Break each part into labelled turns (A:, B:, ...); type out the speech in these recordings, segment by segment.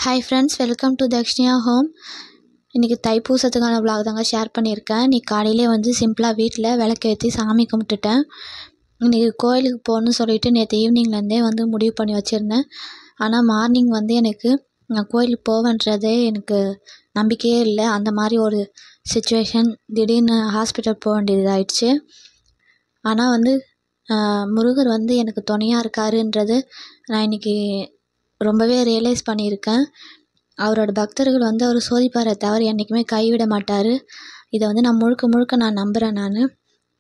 A: Hi friends, welcome to Dakshiniya home. இன்றைக்கி தைப்பூசத்துக்கான vlog தாங்க ஷேர் பண்ணியிருக்கேன். இன்றைக்கி காலையிலே வந்து சிம்பிளாக வீட்டில் விளக்கேற்றி சாமி கும்பிட்டுட்டேன். இன்றைக்கி கோயிலுக்கு போகணுன்னு சொல்லிட்டு நேற்று ஈவினிங்லேருந்தே வந்து முடிவு பண்ணி வச்சுருந்தேன். ஆனால் மார்னிங் வந்து எனக்கு நான் கோயிலுக்கு போவேன்றதே எனக்கு நம்பிக்கையே இல்லை. அந்த மாதிரி ஒரு சுச்சுவேஷன், திடீர்னு ஹாஸ்பிட்டல் போக வேண்டியதாகிடுச்சு. ஆனால் வந்து முருகர் வந்து எனக்கு துணையாக இருக்காருன்றது நான் இன்றைக்கி ரொம்பவே ரியலைஸ் பண்ணியிருக்கேன். அவரோட பக்தர்கள் வந்து அவர் சோதிப்பாரே தவிர என்றைக்குமே கைவிட மாட்டார். இதை வந்து நான் முழுக்க நான் நம்புகிறேன்.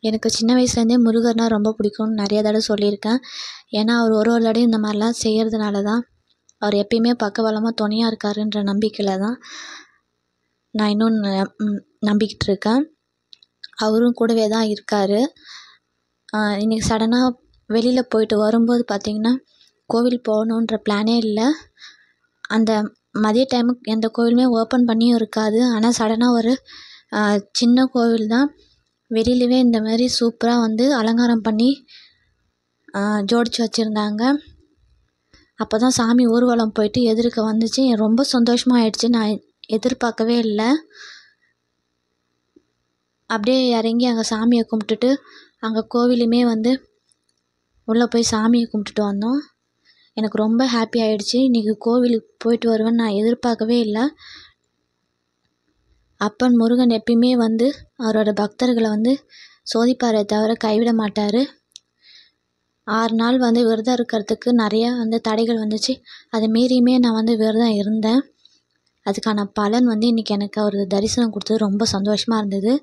A: எனக்கு சின்ன வயசுலேருந்தே முருகர்னால் ரொம்ப பிடிக்கும்னு நிறைய தடவை சொல்லியிருக்கேன். ஏன்னா அவர் ஒரு தடவையும் இந்த மாதிரிலாம் செய்கிறதுனால தான் அவர் எப்பயுமே பக்கபலமாக துணையாக இருக்காருன்ற நம்பிக்கையில் தான் நான் இன்னும் நம்பிக்கிட்டு இருக்கேன். அவரும் கூடவே தான் இருக்கார். இன்றைக்கி சடனாக வெளியில் போயிட்டு வரும்போது பார்த்திங்கன்னா கோவில் போகணுன்ற பிளானே இல்லை. அந்த மதிய டைமுக்கு எந்த கோவிலுமே ஓப்பன் பண்ணியும் இருக்காது. ஆனால் சடனாக ஒரு சின்ன கோவில் தான், வெளியிலவே இந்த மாதிரி சூப்பராக வந்து அலங்காரம் பண்ணி ஜோடித்து வச்சுருந்தாங்க. அப்போ தான் சாமி ஊர்வலம் போயிட்டு எதிர்க்க வந்துச்சு. ரொம்ப சந்தோஷமாக ஆயிடுச்சு. நான் எதிர்பார்க்கவே இல்லை. அப்படியே இறங்கி அங்கே சாமியை கும்பிட்டுட்டு அங்கே கோவிலுமே வந்து உள்ளே போய் சாமியை கும்பிட்டுட்டு வந்தோம். எனக்கு ரொம்ப ஹாப்பி ஆகிடுச்சு. இன்றைக்கி கோவிலுக்கு போயிட்டு வருவேன்னு நான் எதிர்பார்க்கவே இல்லை. அப்பன் முருகன் எப்பயுமே வந்து அவரோட பக்தர்களை வந்து சோதிப்பாரே தவிர கைவிட மாட்டார். 6 நாள் வந்து விரதம் இருக்கிறதுக்கு நிறையா வந்து தடைகள் வந்துச்சு. அதை மீறியுமே நான் வந்து விரதம் இருந்தேன். அதுக்கான பலன் வந்து இன்றைக்கி எனக்கு அவர் தரிசனம் கொடுத்தது ரொம்ப சந்தோஷமாக இருந்தது.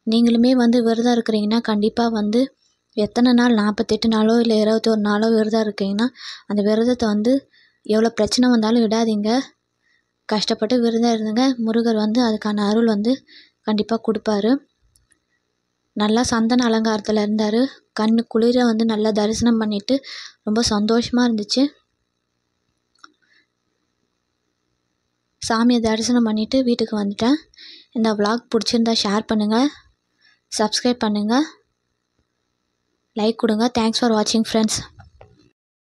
A: நீங்களுமே வந்து விரதம் இருக்கிறீங்கன்னா கண்டிப்பாக வந்து எத்தனை நாள், 48 நாளோ இல்லை 21 நாளோ விரதம் இருக்கீங்கன்னா அந்த விரதத்தை வந்து எவ்வளோ பிரச்சனை வந்தாலும் விடாதீங்க. கஷ்டப்பட்டு விரதம் இருந்துங்க. முருகர் வந்து அதுக்கான அருள் வந்து கண்டிப்பாக கொடுப்பாரு. நல்லா சந்தன அலங்காரத்தில் இருந்தார். கண்ணு குளிர வந்து நல்லா தரிசனம் பண்ணிவிட்டு ரொம்ப சந்தோஷமாக இருந்துச்சு. சாமியை தரிசனம் பண்ணிவிட்டு வீட்டுக்கு வந்துட்டேன். இந்த vlog பிடிச்சிருந்தா ஷேர் பண்ணுங்கள், சப்ஸ்கிரைப் பண்ணுங்கள், லைக் கொடுங்க. தேங்க்ஸ் ஃபார் வாட்சிங் ஃப்ரெண்ட்ஸ்.